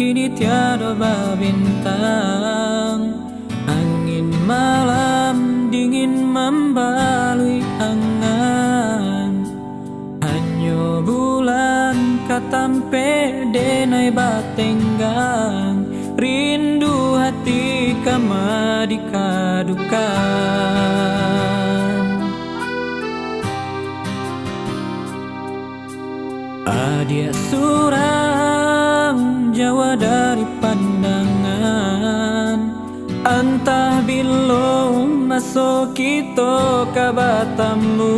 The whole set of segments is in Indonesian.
kini tiada bintang. Angin malam dingin membalui angan. Hanyo bulan katampe denai batenggang. Rindu hati kama dikadukan. Dia surang Jawa dari pandangan. Entah belum masuk kita ke Batamu.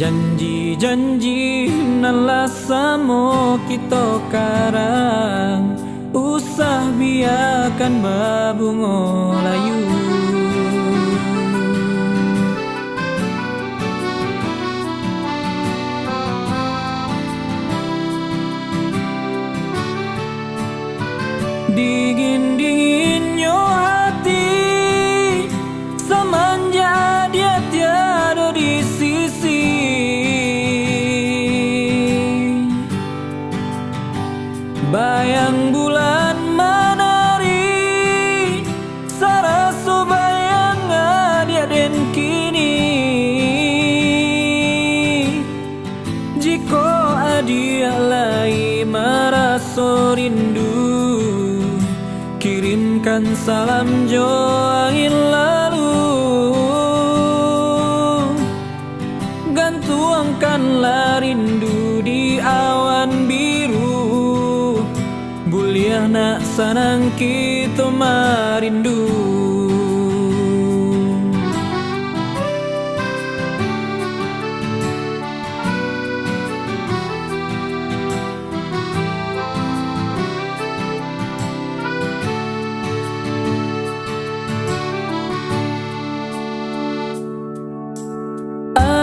Janji-janji nalah samo kita karang. Usah biarkan babungo layu. Dingin-dinginnya hati semenjak dia tiada di sisi. Bayang bulan menari, saraso bayang dia den kini. Jika adia lai merasa rindu, kirimkan salam jo angin lalu. Gantuangkanlah rindu di awan biru. Buliah nak sanang kita marindu.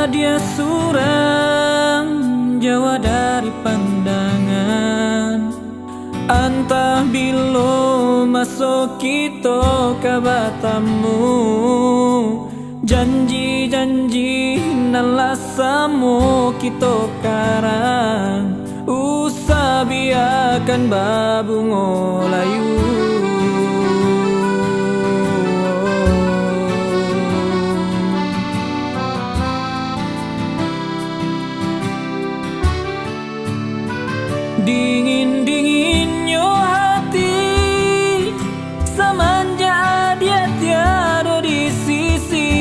Dia surang Jawa dari pandangan. Entah bila masuk kita ke Batamu. Janji-janji nalah samo kita karang. Usah biarkan babungo layu. Dingin-dinginnya hati semenjak dia tiada di sisi.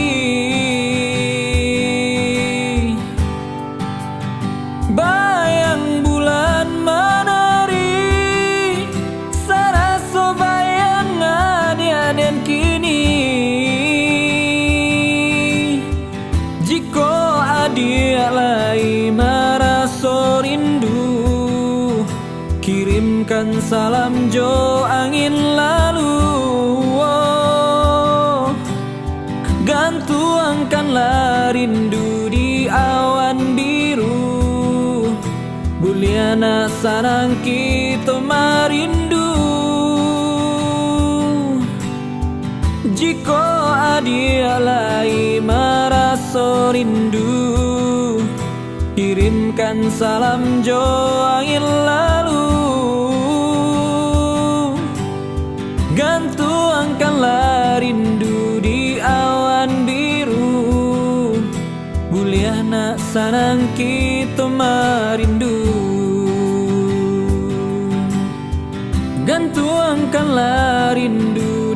Bayang bulan menari, saraso bayang dia dan kini. Jika adia lai merasa rindu, kirimkan salam jo angin lalu. Gantuangkanlah rindu di awan biru. Buliana sarang kita marindu. Jika adia lai merasa rindu, kirimkan salam jo angin lalu. Gantuangkanlah rindu di awan biru. Buliah nak sanang kita marindu. Gantuangkanlah rindu